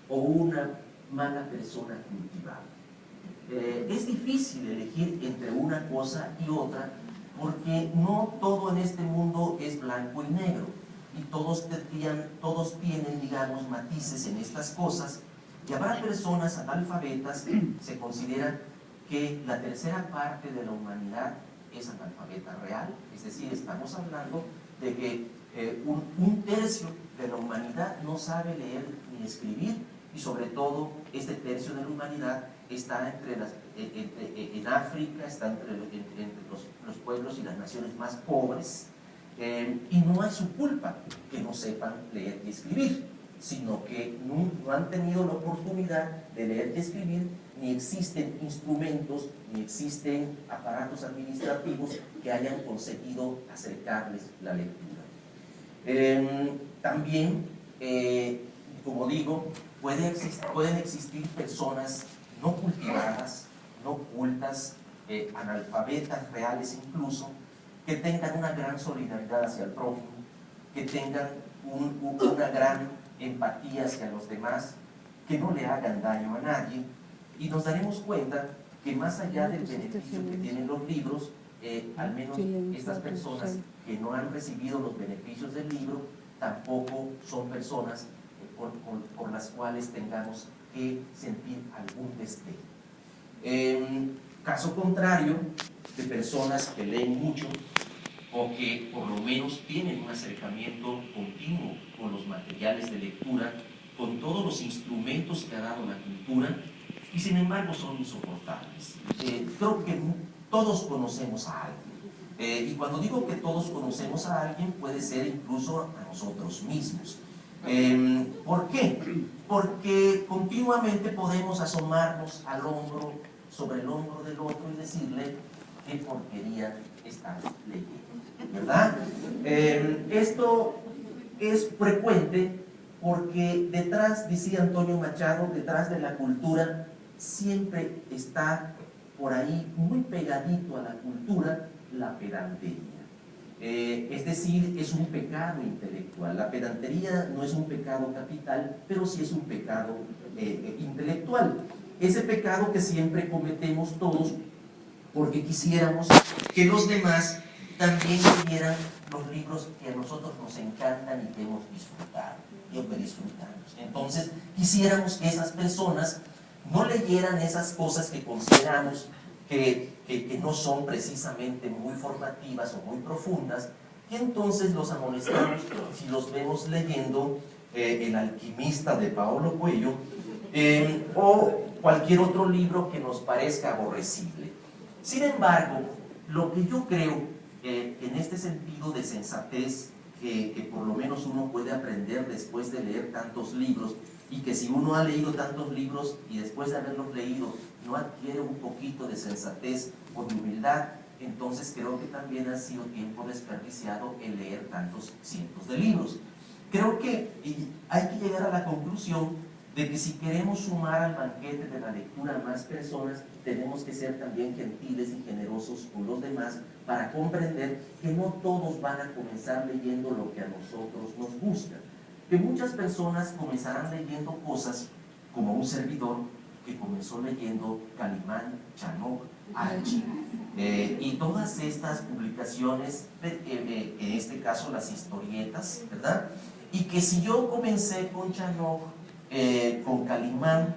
o una mala persona cultivada. Es difícil elegir entre una cosa y otra, porque no todo en este mundo es blanco y negro, y todos tienen, digamos, matices en estas cosas, y habrá personas analfabetas. Se considera que la tercera parte de la humanidad es analfabeta real, es decir, estamos hablando de que un tercio de la humanidad no sabe leer ni escribir, y sobre todo este tercio de la humanidad está en África, está entre los pueblos y las naciones más pobres, y no es su culpa que no sepan leer y escribir, sino que no han tenido la oportunidad de leer y escribir, ni existen instrumentos, ni existen aparatos administrativos que hayan conseguido acercarles la lectura. También, como digo, pueden existir personas no cultivadas, no cultas, analfabetas reales incluso, que tengan una gran solidaridad hacia el prójimo, que tengan una gran empatía hacia los demás, que no le hagan daño a nadie, y nos daremos cuenta que más allá del beneficio que tienen los libros, al menos estas personas que no han recibido los beneficios del libro, tampoco son personas por las cuales tengamos que sentir algún desdén. Caso contrario, de personas que leen mucho o que por lo menos tienen un acercamiento continuo con los materiales de lectura, con todos los instrumentos que ha dado la cultura, y sin embargo son insoportables. Creo que todos conocemos a alguien, y cuando digo que todos conocemos a alguien, puede ser incluso a nosotros mismos. ¿Por qué? Porque continuamente podemos asomarnos sobre el hombro del otro y decirle qué porquería está leyendo, ¿verdad? Esto es frecuente porque detrás, decía Antonio Machado, detrás de la cultura siempre está por ahí, muy pegadito a la cultura, la pedantería. Es decir, es un pecado intelectual. La pedantería no es un pecado capital, pero sí es un pecado intelectual. Ese pecado que siempre cometemos todos porque quisiéramos que los demás también leyeran los libros que a nosotros nos encantan y que hemos disfrutado, y que disfrutamos. Entonces, quisiéramos que esas personas no leyeran esas cosas que consideramos que no son precisamente muy formativas o muy profundas, y entonces los amonestamos si los vemos leyendo El alquimista de Paolo Coelho, o cualquier otro libro que nos parezca aborrecible. Sin embargo, lo que yo creo en este sentido de sensatez que por lo menos uno puede aprender después de leer tantos libros, y que si uno ha leído tantos libros y después de haberlos leído no adquiere un poquito de sensatez o de humildad, entonces creo que también ha sido tiempo desperdiciado en leer tantos cientos de libros. Creo que hay que llegar a la conclusión de que si queremos sumar al banquete de la lectura a más personas, tenemos que ser también gentiles y generosos con los demás para comprender que no todos van a comenzar leyendo lo que a nosotros nos gusta, que muchas personas comenzarán leyendo cosas como un servidor que comenzó leyendo Calimán, Chanok, Archie, y todas estas publicaciones, en este caso las historietas, ¿verdad? Y que si yo comencé con Chanok, con Calimán,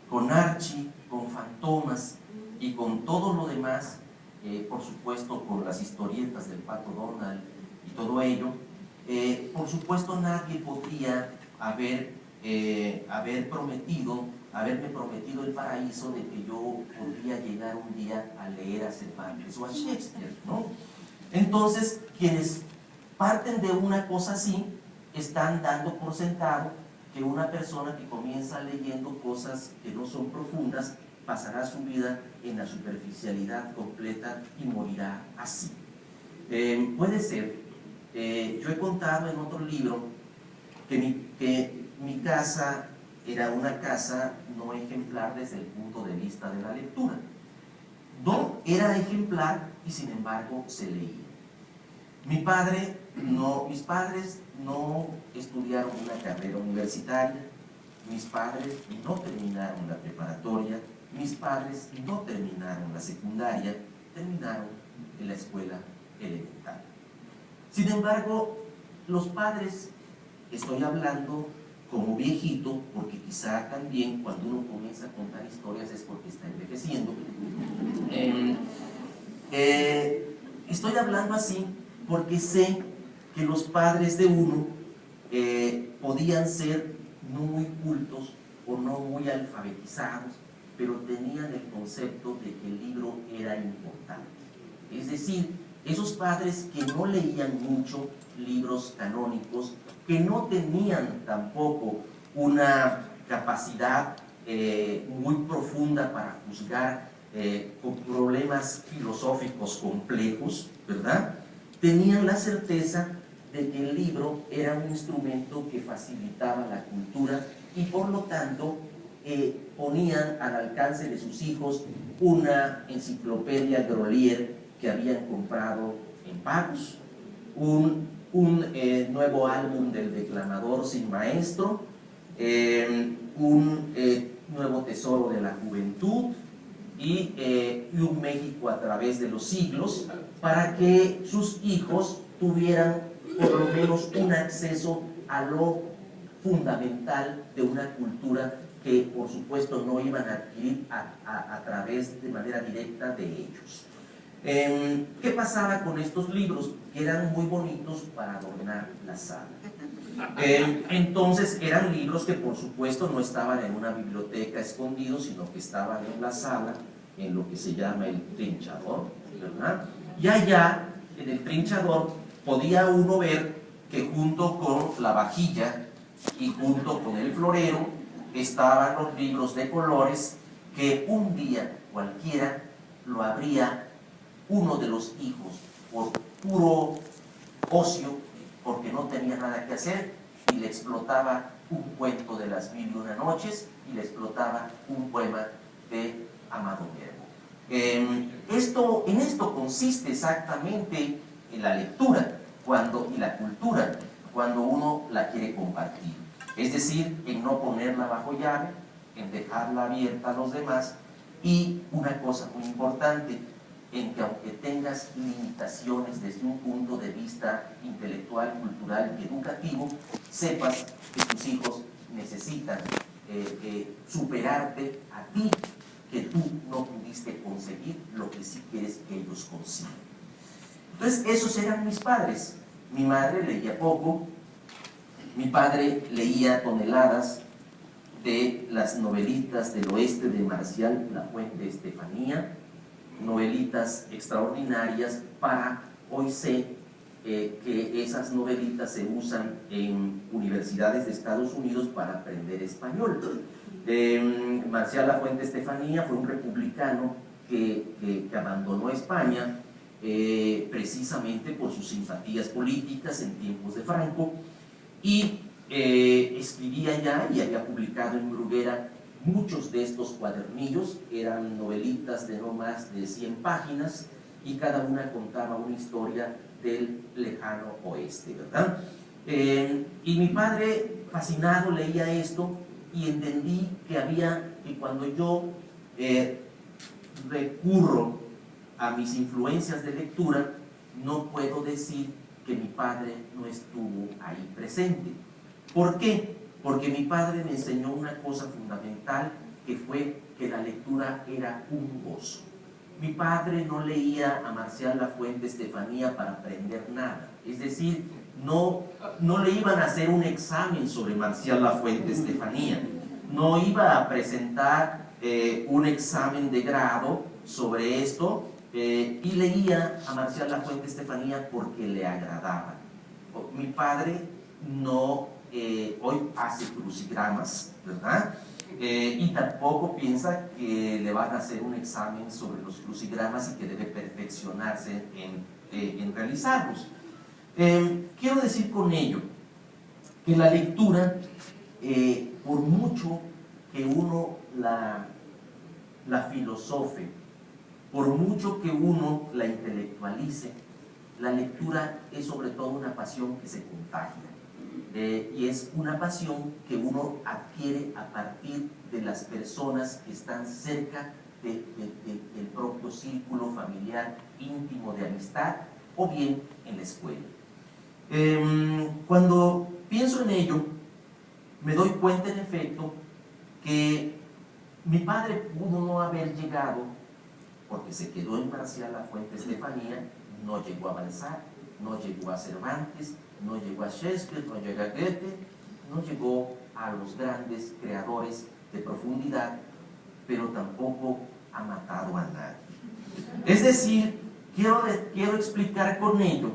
con Archie, con Fantomas y con todo lo demás, por supuesto con las historietas del Pato Donald y todo ello, por supuesto nadie podría haberme prometido el paraíso de que yo podría llegar un día a leer a Cervantes o a Shakespeare, ¿no? Entonces, quienes parten de una cosa así, están dando por sentado que una persona que comienza leyendo cosas que no son profundas pasará su vida en la superficialidad completa y morirá así. Puede ser. Yo he contado en otro libro que mi casa era una casa no ejemplar desde el punto de vista de la lectura. No era ejemplar y sin embargo se leía. Mi padre mis padres no estudiaron una carrera universitaria, mis padres no terminaron la preparatoria, mis padres no terminaron la secundaria, terminaron en la escuela elemental. Sin embargo, los padres, estoy hablando como viejito, porque quizá también cuando uno comienza a contar historias es porque está envejeciendo. Estoy hablando así porque sé que los padres de uno podían ser no muy cultos o no muy alfabetizados, pero tenían el concepto de que el libro era importante. Es decir, esos padres que no leían mucho libros canónicos, que no tenían tampoco una capacidad muy profunda para juzgar con problemas filosóficos complejos, ¿verdad? Tenían la certeza de que el libro era un instrumento que facilitaba la cultura y por lo tanto ponían al alcance de sus hijos una enciclopedia Grolier que habían comprado en pagos, un nuevo álbum del declamador sin maestro, un nuevo tesoro de la juventud y un México a través de los siglos, para que sus hijos tuvieran por lo menos un acceso a lo fundamental de una cultura que por supuesto no iban a adquirir a través de manera directa de ellos. ¿Qué pasaba con estos libros? Que eran muy bonitos para adornar la sala. Entonces eran libros que por supuesto no estaban en una biblioteca escondidos, sino que estaban en la sala, en lo que se llama el trinchador, ¿verdad? Y allá, en el trinchador, podía uno ver que junto con la vajilla y junto con el florero estaban los libros de colores que un día cualquiera lo abría uno de los hijos por puro ocio, porque no tenía nada que hacer, y le explotaba un cuento de las 1001 noches y le explotaba un poema de Amado Nervo. En esto consiste exactamente en la lectura y la cultura cuando uno la quiere compartir. Es decir, en no ponerla bajo llave, en dejarla abierta a los demás, y una cosa muy importante, en que aunque tengas limitaciones desde un punto de vista intelectual, cultural y educativo, sepas que tus hijos necesitan superarte a ti, que tú no pudiste conseguir lo que sí quieres que ellos consigan. Entonces, esos eran mis padres. Mi madre leía poco, mi padre leía toneladas de las novelitas del oeste de Marcial Lafuente Estefanía, novelitas extraordinarias. Hoy sé que esas novelitas se usan en universidades de Estados Unidos para aprender español. Marcial Lafuente Estefanía fue un republicano que abandonó España precisamente por sus simpatías políticas en tiempos de Franco, y escribía ya y había publicado en Bruguera muchos de estos cuadernillos. Eran novelitas de no más de 100 páginas y cada una contaba una historia del lejano oeste, ¿verdad? Y mi padre, fascinado, leía esto, y entendí que cuando yo recurro a mis influencias de lectura, no puedo decir que mi padre no estuvo ahí presente. ¿Por qué? Porque mi padre me enseñó una cosa fundamental, que fue que la lectura era un gozo. Mi padre no leía a Marcial Lafuente Estefanía para aprender nada, es decir, no le iban a hacer un examen sobre Marcial Lafuente Estefanía, no iba a presentar un examen de grado sobre esto, y leía a Marcial Lafuente Estefanía porque le agradaba. Mi padre no hoy hace crucigramas, ¿verdad? Y tampoco piensa que le van a hacer un examen sobre los crucigramas y que debe perfeccionarse en realizarlos. Quiero decir con ello que la lectura, por mucho que uno la filosofe, por mucho que uno la intelectualice, la lectura es sobre todo una pasión que se contagia. Y es una pasión que uno adquiere a partir de las personas que están cerca del propio círculo familiar íntimo de amistad, o bien en la escuela. Cuando pienso en ello, me doy cuenta en efecto que mi padre pudo no haber llegado, porque se quedó en Marcial Lafuente Estefanía, no llegó a Balzac, no llegó a Cervantes, no llegó a Shakespeare, no llegó a Goethe, no llegó a los grandes creadores de profundidad, pero tampoco ha matado a nadie. Es decir, quiero explicar con ello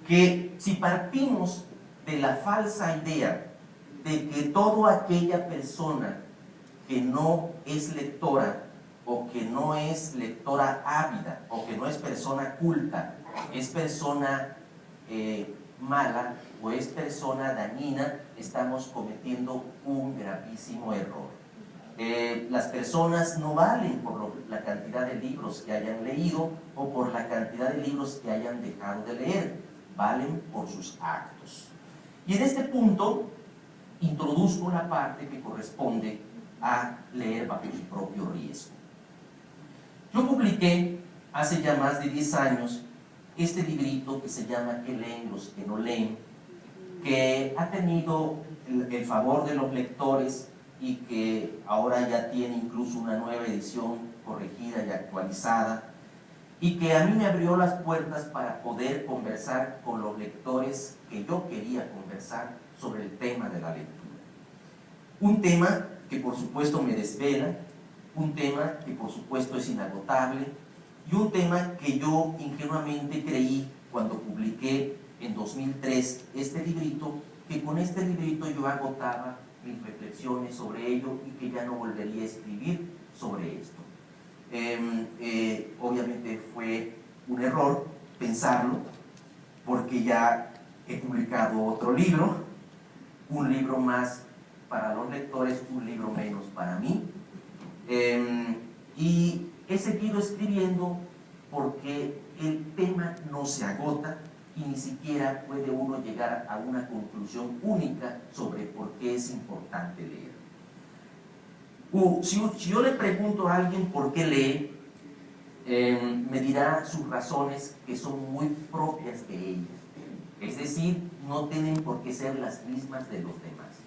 que si partimos de la falsa idea de que toda aquella persona que no es lectora, o que no es lectora ávida, o que no es persona culta, es persona mala o es persona dañina, estamos cometiendo un gravísimo error. Las personas no valen por la cantidad de libros que hayan leído o por la cantidad de libros que hayan dejado de leer, valen por sus actos. Y en este punto introduzco la parte que corresponde a leer bajo su propio riesgo. Yo publiqué hace ya más de 10 años este librito que se llama ¿Qué leen los que no leen?, que ha tenido el favor de los lectores y que ahora ya tiene incluso una nueva edición corregida y actualizada, y que a mí me abrió las puertas para poder conversar con los lectores que yo quería conversar sobre el tema de la lectura. Un tema que por supuesto me desvela, un tema que por supuesto es inagotable, y un tema que yo ingenuamente creí cuando publiqué en 2003 este librito, que con este librito yo agotaba mis reflexiones sobre ello y que ya no volvería a escribir sobre esto. Obviamente fue un error pensarlo, porque ya he publicado otro libro, un libro más para los lectores, un libro menos para mí, y he seguido escribiendo porque el tema no se agota y ni siquiera puede uno llegar a una conclusión única sobre por qué es importante leer. Si yo le pregunto a alguien por qué lee, me dirá sus razones, que son muy propias de ella. Es decir, no tienen por qué ser las mismas de los demás.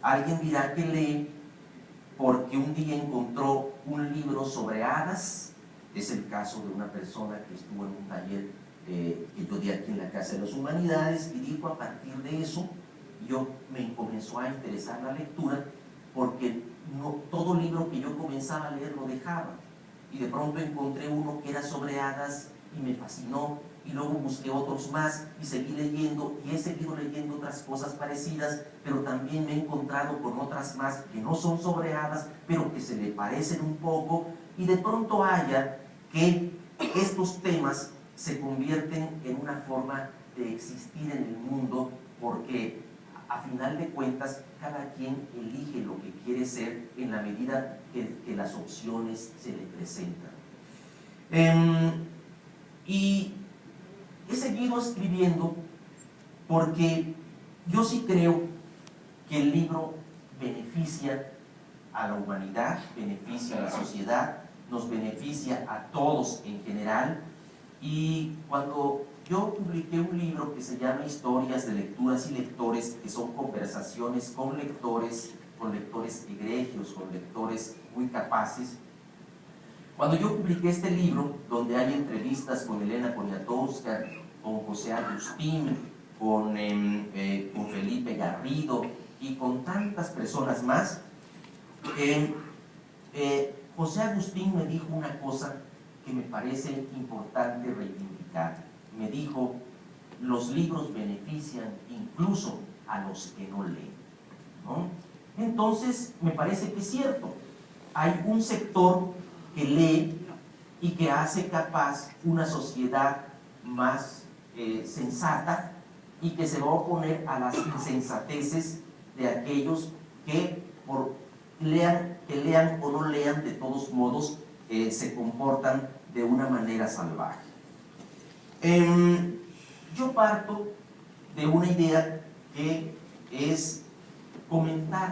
Alguien dirá que lee porque un día encontró un libro sobre hadas. Es el caso de una persona que estuvo en un taller que yo di aquí en la Casa de las Humanidades, y dijo, a partir de eso me comenzó a interesar la lectura, porque no, todo libro que yo comenzaba a leer lo dejaba, y de pronto encontré uno que era sobre hadas y me fascinó, y luego busqué otros más y seguí leyendo, y he seguido leyendo otras cosas parecidas, pero también me he encontrado con otras más que no son sobre hadas, pero que se le parecen un poco, y de pronto haya que estos temas se convierten en una forma de existir en el mundo, porque a final de cuentas cada quien elige lo que quiere ser en la medida que las opciones se le presentan. Y he seguido escribiendo porque yo sí creo que el libro beneficia a la humanidad, beneficia a la sociedad, nos beneficia a todos en general. Y cuando yo publiqué un libro que se llama Historias de Lecturas y Lectores, que son conversaciones con lectores egregios, con lectores muy capaces, cuando yo publiqué este libro, donde hay entrevistas con Elena Poniatowska, con José Agustín, con Felipe Garrido y con tantas personas más, José Agustín me dijo una cosa que me parece importante reivindicar. Me dijo, los libros benefician incluso a los que no leen, ¿no? Entonces, me parece que es cierto. Hay un sector que lee y que hace capaz una sociedad más sensata, y que se va a oponer a las insensateces de aquellos que lean o no lean, de todos modos se comportan de una manera salvaje. Yo parto de una idea que es comentar